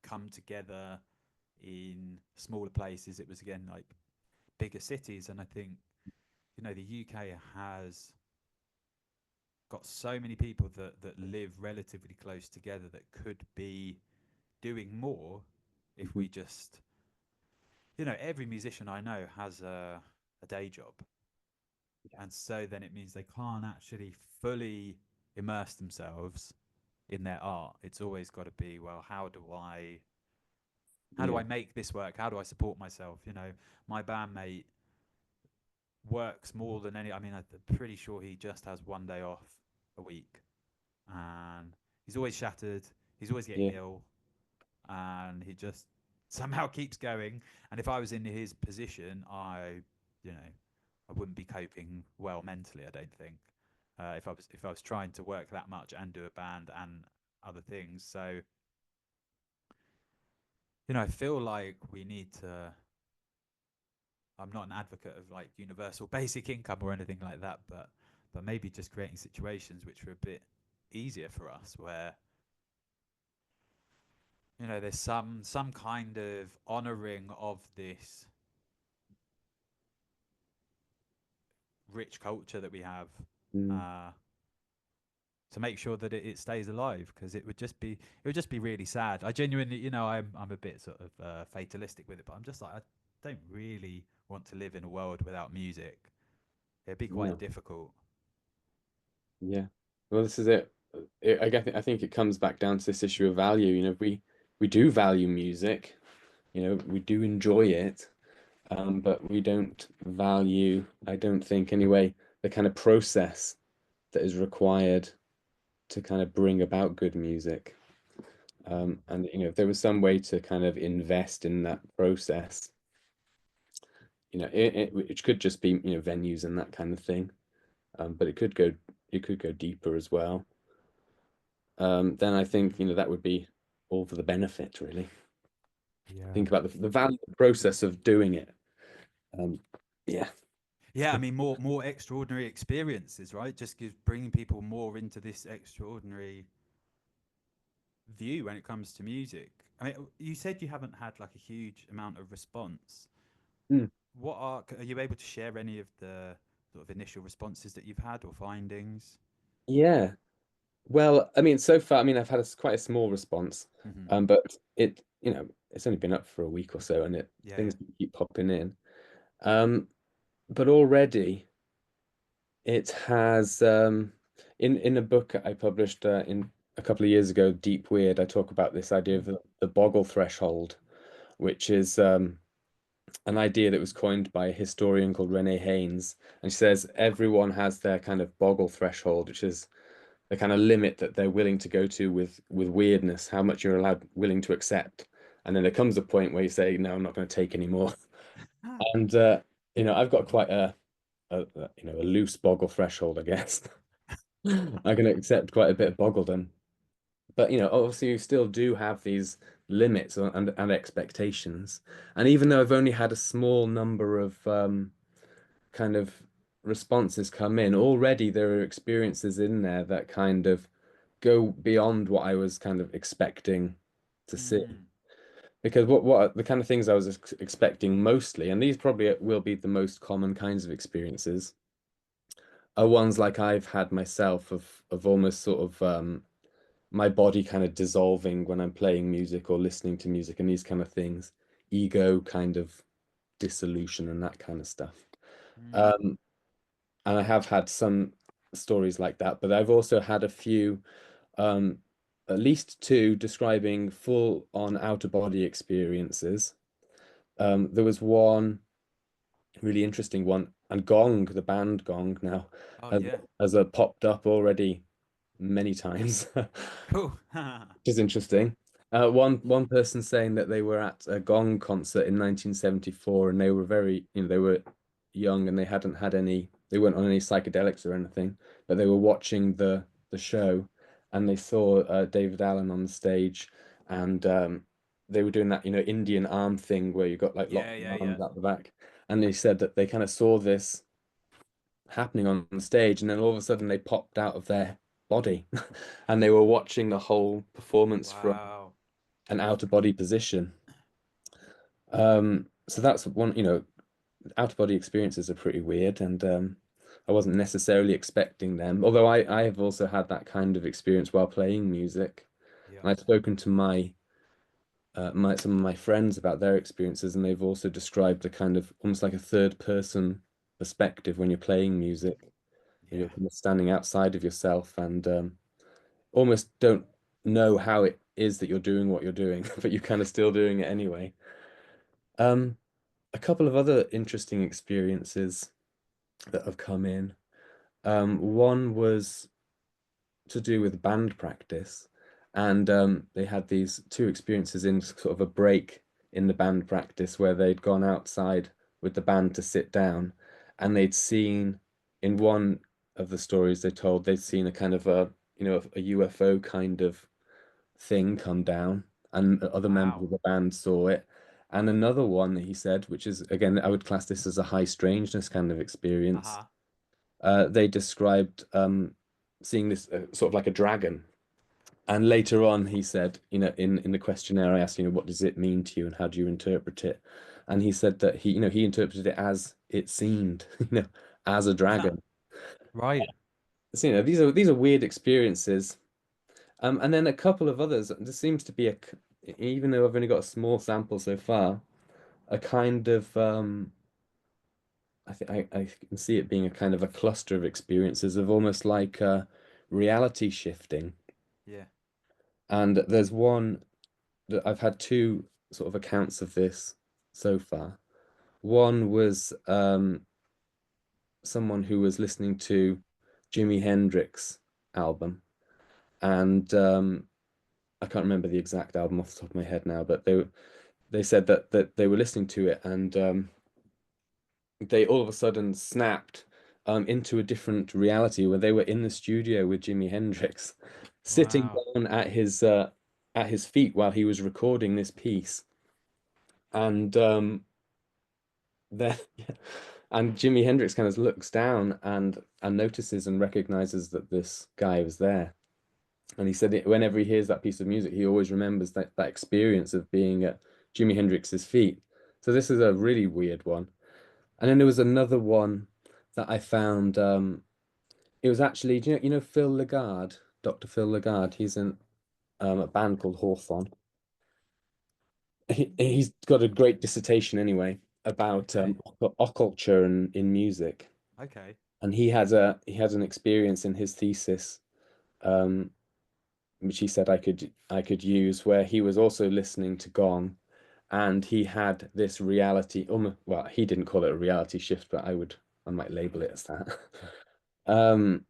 come together in smaller places. It was again like bigger cities. And I think, the UK has got so many people that live relatively close together that could be doing more if we just, every musician I know has a day job. And so then it means they can't actually fully immerse themselves in their art. It's always got to be, well, how do I Yeah, make this work? How do I support myself? My bandmate works more than any. I mean, I'm pretty sure he just has one day off a week, and he's always shattered. He's always getting yeah, ill, and he just somehow keeps going. And if I was in his position, I wouldn't be coping well mentally. I don't think if I was trying to work that much and do a band and other things. So I feel like we need to. I'm not an advocate of like universal basic income or anything like that, but maybe just creating situations which are a bit easier for us, where there's some kind of honoring of this rich culture that we have, mm, uh, to make sure that it stays alive, because it would just be really sad. I genuinely, I'm a bit sort of fatalistic with it, but I'm just like, I don't really want to live in a world without music. It'd be quite no, difficult. yeah. Well, this is it. I think it comes back down to this issue of value. We do value music. We do enjoy it, but we don't value, I don't think anyway, the kind of process that is required to kind of bring about good music. And if there was some way to kind of invest in that process, it could just be venues and that kind of thing, but it could go deeper as well. Then I think that would be all for the benefit, really. Yeah. Think about the value, the process of doing it. Um, yeah, Yeah, I mean, more extraordinary experiences, right? Just gives bringing people more into this extraordinary view when it comes to music. I mean, you said you haven't had like a huge amount of response. Mm. Are you able to share any of the sort of initial responses that you've had or findings? Yeah. Well, I mean, so far, I mean, I've had quite a small response, Hmm. but it's only been up for a week or so, and Yeah, yeah. things keep popping in. Um, but already it has, in a book I published in a couple of years ago, Deep Weird, I talk about this idea of Mm. the boggle threshold, which is an idea that was coined by a historian called Renee Haynes, and she says everyone has their kind of boggle threshold, which is the kind of limit that they're willing to go to with weirdness, how much you're allowed willing to accept. And then there comes a point where you say, no, I'm not going to take any more. And I've got quite a loose boggle threshold, I guess. I can accept quite a bit of boggledom. But obviously you still do have these limits and expectations. And even though I've only had a small number of kind of responses come in, already there are experiences in there that kind of go beyond what I was kind of expecting to see. Mm. Because what the kind of things I was expecting mostly, and these probably will be the most common kinds of experiences, are ones like I've had myself of almost sort of my body kind of dissolving when I'm playing music or listening to music and these kind of things, ego kind of dissolution and that kind of stuff. Mm. Um, and I have had some stories like that, but I've also had a few, um, at least two, describing full on outer body experiences. There was one really interesting one, and Gong, the band Gong, now Oh has yeah. popped up already many times, which Cool. is interesting. One person saying that they were at a Gong concert in 1974, and they were they were young and they weren't on any psychedelics or anything, but they were watching the show, and they saw David Allen on the stage, and they were doing that Indian arm thing where you got like lots Yeah, of yeah, yeah. arms out the back, and they said that they kind of saw this happening on the stage, and then all of a sudden they popped out of their body, and they were watching the whole performance from Wow. an outer body position. So that's one, outer body experiences are pretty weird, and I wasn't necessarily expecting them. Although I have also had that kind of experience while playing music. Yeah. And I've spoken to my some of my friends about their experiences, and they've also described a kind of almost like a third person perspective when you're playing music, when Yeah. you're kind of standing outside of yourself and almost don't know how it is that you're doing what you're doing, but you're kind of still doing it anyway. Um, a couple of other interesting experiences that have come in. One was to do with band practice, and they had these two experiences in sort of a break in the band practice where they'd gone outside with the band to sit down, and they'd seen in one of the stories they told they'd seen a kind of a UFO kind of thing come down, and other members Wow. of the band saw it. And another one that he said, which is again, I would class this as a high strangeness kind of experience. Uh-huh. They described seeing this sort of like a dragon. And later on, he said, in the questionnaire, I asked, what does it mean to you and how do you interpret it? And he said that he interpreted it as it seemed, as a dragon. Right. So, these are weird experiences. And then a couple of others. There seems to be even though I've only got a small sample so far, a kind of I think I can see it being a kind of a cluster of experiences of almost like reality shifting. Yeah. And there's one that I've had two sort of accounts of this so far. One was someone who was listening to Jimi Hendrix album, and I can't remember the exact album off the top of my head now, but they said that they were listening to it, and they all of a sudden snapped into a different reality where they were in the studio with Jimi Hendrix, sitting Wow. down at his feet while he was recording this piece, and then And Jimi Hendrix kind of looks down and notices and recognizes that this guy was there. And he said whenever he hears that piece of music, he always remembers that experience of being at Jimi Hendrix's feet. So this is a really weird one. And then there was another one that I found. It was actually, do you know Phil Lagarde, Dr. Phil Lagarde? He's in a band called Hawthorne. He's got a great dissertation anyway about Okay. occulture and in music. Okay. And he had an experience in his thesis, um, which he said I could use, where he was also listening to Gong, and he had this reality. Well, he didn't call it a reality shift, but I might label it as that. um,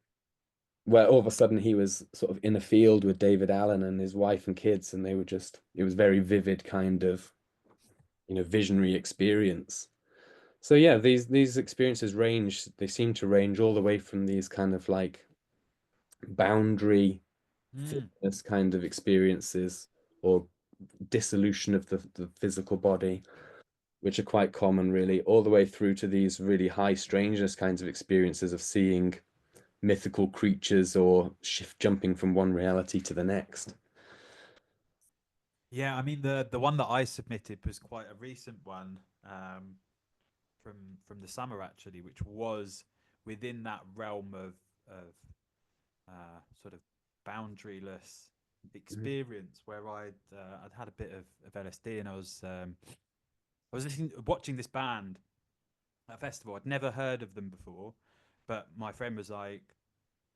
where all of a sudden he was sort of in a field with David Allen and his wife and kids, and it was very vivid kind of, visionary experience. So yeah, these experiences they seem to range all the way from these kind of like boundary Mm. fitness kind of experiences or dissolution of the physical body, which are quite common really, all the way through to these really high strangeness kinds of experiences of seeing mythical creatures or shift jumping from one reality to the next. Yeah, I mean the one that I submitted was quite a recent one, from the summer actually, which was within that realm of sort of boundaryless Mhm. experience where I'd had a bit of LSD, and I was watching this band at a festival. I'd never heard of them before, but my friend was like,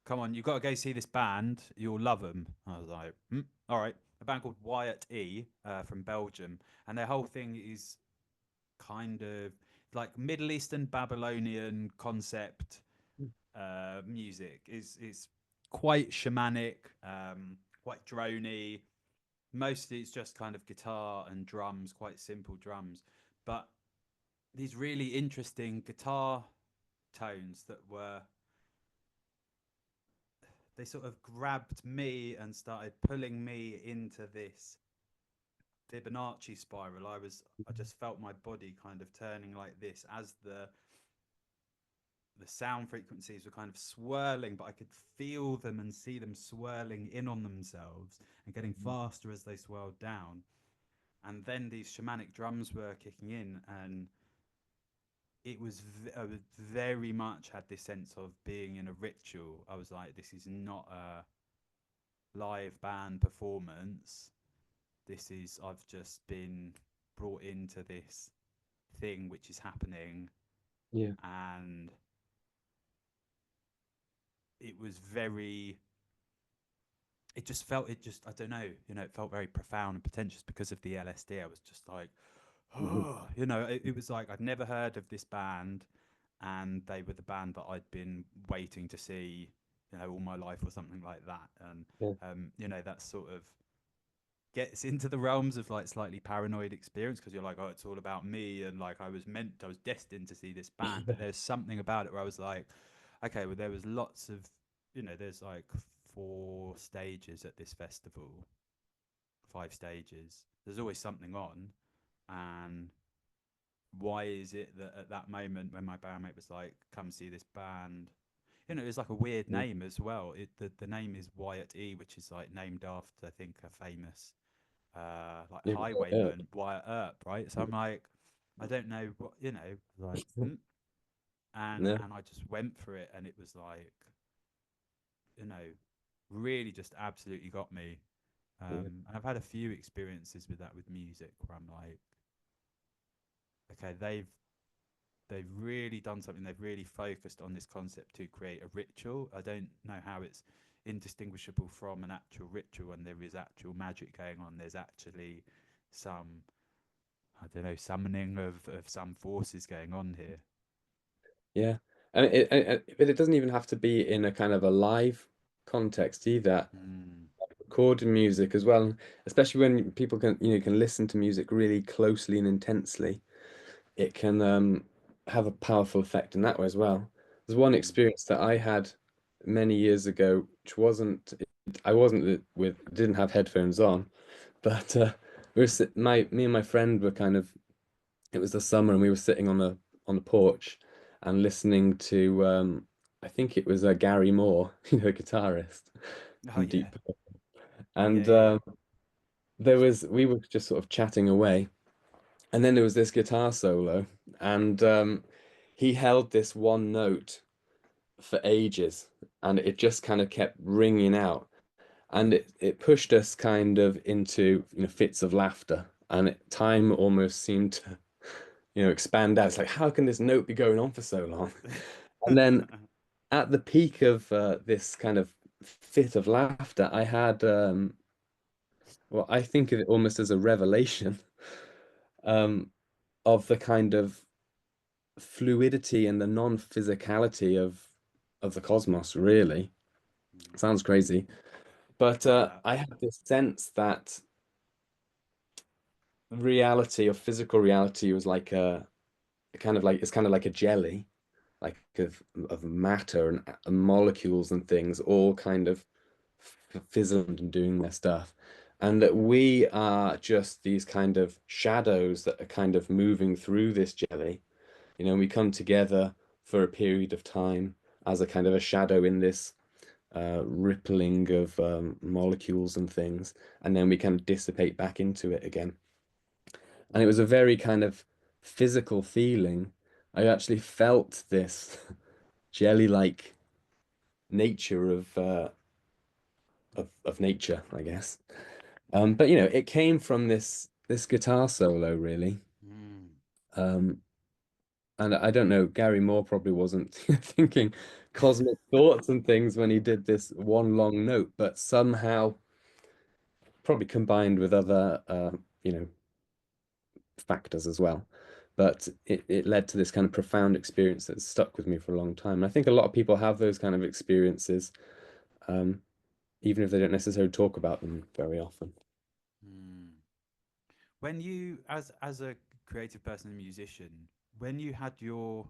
"Come on, you've got to go see this band. You'll love them." I was like, "All right." A band called Wyatt E from Belgium, and their whole thing is kind of like Middle Eastern Babylonian concept music. Is quite shamanic, quite drony. Mostly it's just kind of guitar and drums, quite simple drums, but these really interesting guitar tones that were, they sort of grabbed me and started pulling me into this Fibonacci spiral. I just felt my body kind of turning like this as the sound frequencies were kind of swirling, but I could feel them and see them swirling in on themselves and getting faster as they swirled down. And then these shamanic drums were kicking in, and I very much had this sense of being in a ritual. I was like, this is not a live band performance. I've just been brought into this thing which is happening, Yeah. and it was very, I don't know, it felt very profound and pretentious because of the LSD. I was just like, Mhm. oh, it was like I'd never heard of this band, and they were the band that I'd been waiting to see, all my life or something like that. And Yeah. that sort of gets into the realms of like slightly paranoid experience, because you're like, oh, it's all about me, and like I was destined to see this band. But there's something about it where I was like, okay, well, there was lots of, there's like 4 stages at this festival, 5 stages. There's always something on, and why is it that at that moment when my bandmate was like, come see this band, it's like a weird Mhm. name as well. The name is Wyatt E, which is like named after, I think, a famous like Yeah, yeah. highwayman, Wyatt Earp, right? So I'm like, I don't know what, like, Yeah. and I just went for it, and it was like, you know, really just absolutely got me. Yeah. And I've had a few experiences with that with music where I'm like, okay, they've really done something. They've really focused on this concept to create a ritual. I don't know how it's indistinguishable from an actual ritual, and there is actual magic going on. There's actually some, I don't know, summoning of some forces going on here. Yeah. And but it doesn't even have to be in a kind of a live context either. Mm. Recorded music as well, especially when people can listen to music really closely and intensely. It can have a powerful effect in that way as well. There's one Mm. experience that I had many years ago, which I wasn't didn't have headphones on, but me and my friend were kind of, it was the summer and we were sitting on the porch, and listening to I think it was Gary Moore, guitarist Oh from yeah. Deep Purple. And Yeah. we were just sort of chatting away, and then there was this guitar solo, and he held this one note for ages, and it just kind of kept ringing out, and it pushed us kind of into fits of laughter, and time almost seemed to expand out. It's like, how can this note be going on for so long? And then at the peak of this kind of fit of laughter, I had well, I think of it almost as a revelation um, of the kind of fluidity and the non-physicality of the cosmos, really. Sounds crazy, but Yeah. I have this sense that reality or physical reality was like a kind of like it's kind of like a jelly, like of matter and molecules and things all kind of fizzled and doing their stuff, and that we are just these kind of shadows that are kind of moving through this jelly. We come together for a period of time as a kind of a shadow in this rippling of molecules and things, and then we kind of dissipate back into it again. And it was a very kind of physical feeling. I actually felt this jelly-like nature of nature, I guess. But it came from this guitar solo, really. Mm. Um, and I don't know, Gary Moore probably wasn't thinking cosmic thoughts and things when he did this one long note, but somehow, probably combined with other, factors as well. But it led to this kind of profound experience that stuck with me for a long time. And I think a lot of people have those kind of experiences, um, even if they don't necessarily talk about them very often. Mm. When you, as a creative person and musician, when you had your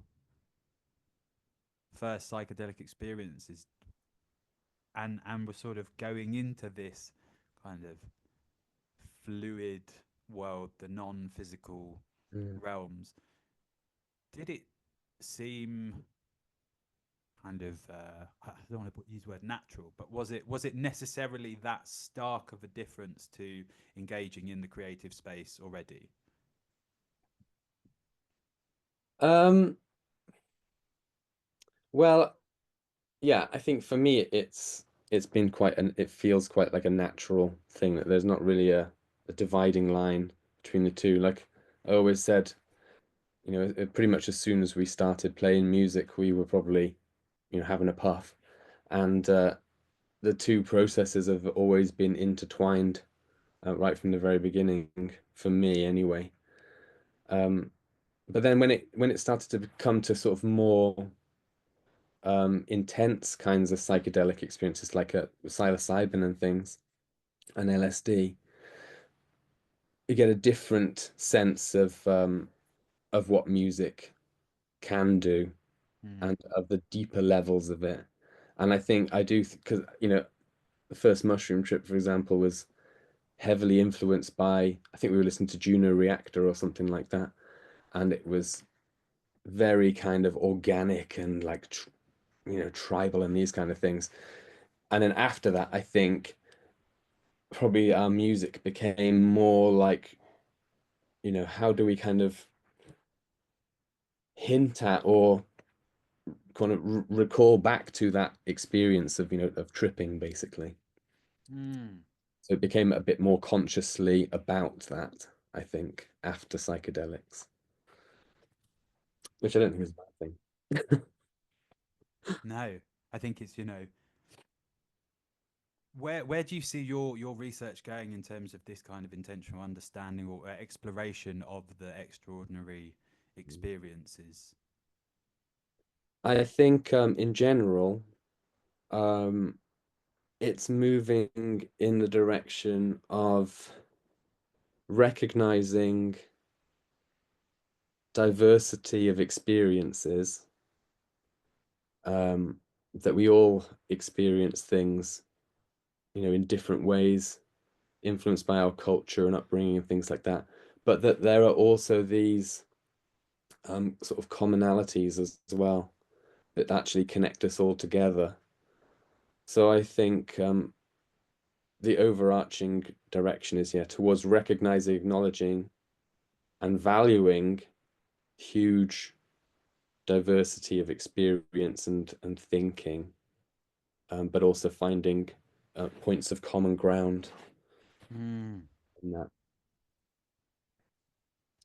first psychedelic experiences and were sort of going into this kind of fluid world, the non-physical Mm. realms, did it seem kind of I don't want to use the word natural, but was it necessarily that stark of a difference to engaging in the creative space already? Um, well, yeah, I think for me it's been it feels quite like a natural thing that there's not really a dividing line between the two. Like I always said, pretty much as soon as we started playing music, we were probably, having a puff. And the two processes have always been intertwined right from the very beginning, for me anyway. Um, but then when it started to come to sort of more intense kinds of psychedelic experiences like psilocybin and things and LSD, you get a different sense of what music can do Mm. and of the deeper levels of it. And I think I do because the first mushroom trip, for example, was heavily influenced by, I think we were listening to Juno Reactor or something like that, and it was very kind of organic and like tribal and these kind of things. And then after that, I think probably our music became more like, how do we kind of hint at or kind of recall back to that experience of, of tripping, basically. Mm. So it became a bit more consciously about that, I think, after psychedelics, which I don't think is a bad thing. No, I think it's, where do you see your research going in terms of this kind of intentional understanding or exploration of the extraordinary experiences? I think in general, um, it's moving in the direction of recognizing diversity of experiences, that we all experience things, in different ways, influenced by our culture and upbringing and things like that. But that there are also these sort of commonalities as well that actually connect us all together. So I think the overarching direction is, yeah, towards recognizing, acknowledging, and valuing huge diversity of experience and thinking, but also finding points of common ground in that.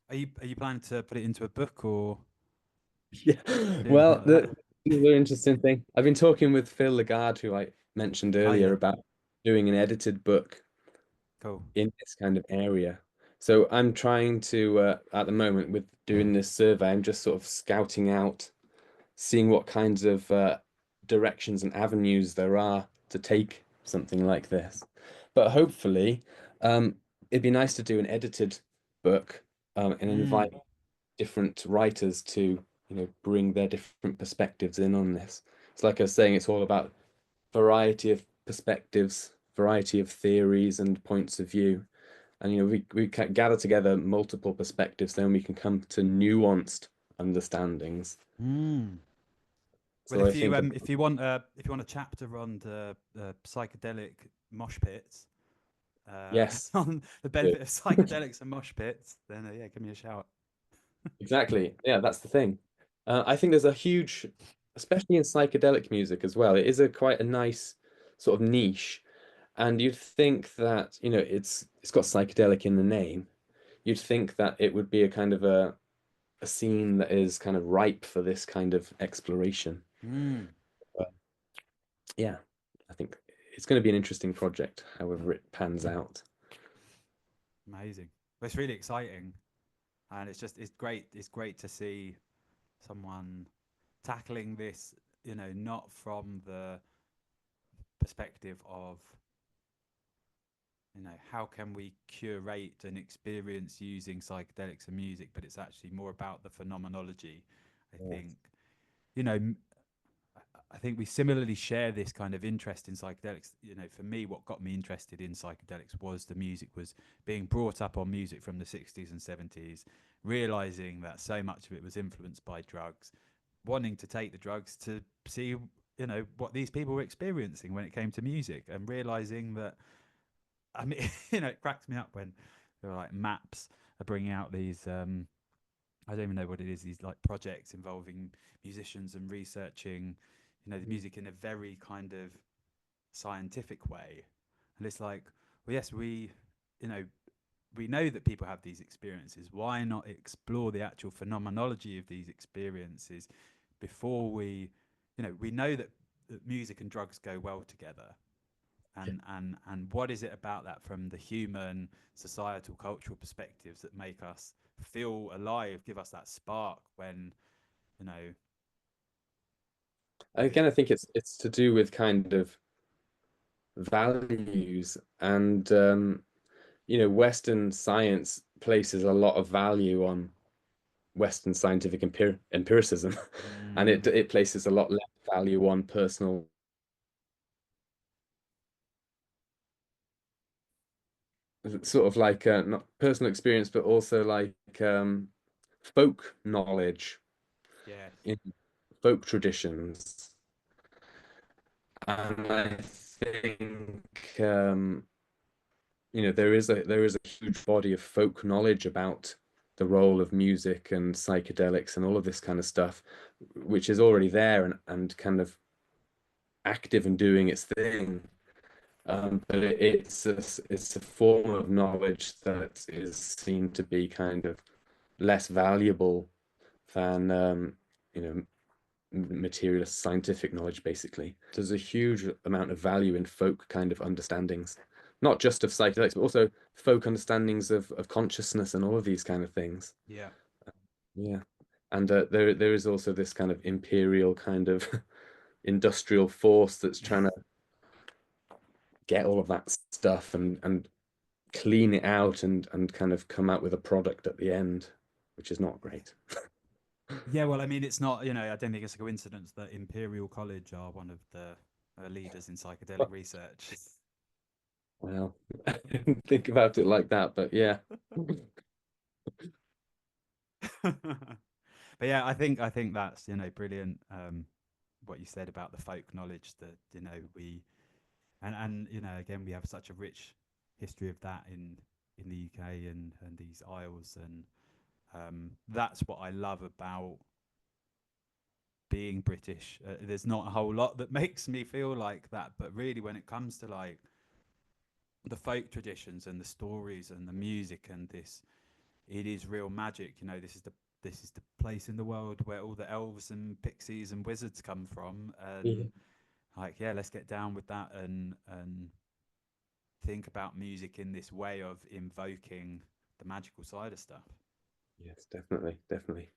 Are you planning to put it into a book or Yeah, do anything well, like that? the interesting thing, I've been talking with Phil Lagarde, who I mentioned Oh earlier, yeah, about doing an edited book cool. in this kind of area. So I'm trying to, at the moment, with doing this survey, I'm just sort of scouting out, seeing what kinds of directions and avenues there are to take something like this. But hopefully, it'd be nice to do an edited book, and invite different writers to, bring their different perspectives in on this. It's like I was saying, it's all about variety of perspectives, variety of theories and points of view. And we can gather together multiple perspectives, then we can come to nuanced understandings. Well, So I think, if you want a chapter on the psychedelic mosh pits, yes, on the good. benefit of psychedelics and mosh pits, then yeah, give me a shout. Exactly. Yeah, that's the thing. I think there's a huge, especially in psychedelic music as well, it is a quite a nice sort of niche. And you'd think that, it's got psychedelic in the name. You'd think that it would be a kind of a scene that is kind of ripe for this kind of exploration. But yeah, I think it's going to be an interesting project, however it pans out. Amazing. Well, it's really exciting, and it's great to see someone tackling this, not from the perspective of, how can we curate an experience using psychedelics and music, but it's actually more about the phenomenology. I Yes. think, you know, m- I think we similarly share this kind of interest in psychedelics. For me, what got me interested in psychedelics was the music, was being brought up on music from the 60s and 70s, realizing that so much of it was influenced by drugs, wanting to take the drugs to see, what these people were experiencing when it came to music, and realizing that, I mean, it cracks me up when there are like maps are bringing out these, I don't even know what it is, these like projects involving musicians and researching, the music in a very kind of scientific way. And it's like, well, yes, you know, we know that people have these experiences. Why not explore the actual phenomenology of these experiences before we know that music and drugs go well together. And what is it about that from the human, societal, cultural perspectives that make us feel alive, give us that spark when, you know, Again, I think it's to do with kind of values and Western science places a lot of value on Western scientific empiricism, and mm, it places a lot less value on personal, sort of like not personal experience, but also like folk knowledge yes, in folk traditions. And I think there is a huge body of folk knowledge about the role of music and psychedelics and all of this kind of stuff, which is already there and kind of active and doing its thing. But it's a form of knowledge that is seen to be kind of less valuable than materialist scientific knowledge, basically. There's a huge amount of value in folk kind of understandings, not just of psychedelics, but also folk understandings of consciousness and all of these kind of things. yeah, Yeah. And there is also this kind of imperial kind of industrial force that's trying to get all of that stuff and clean it out and kind of come out with a product at the end, which is not great. yeah. Well, I mean, it's not, I don't think it's a coincidence that Imperial College are one of the leaders in psychedelic research. Well, I didn't think about it like that, but yeah. But yeah, I think that's, brilliant. What you said about the folk knowledge that, we, and again, we have such a rich history of that in the UK and these isles, and that's what I love about being British. There's not a whole lot that makes me feel like that, but really when it comes to like the folk traditions and the stories and the music and this, it is real magic. This is the place in the world where all the elves and pixies and wizards come from, Yeah. and like, yeah, let's get down with that and think about music in this way of invoking the magical side of stuff. Yes, definitely, definitely.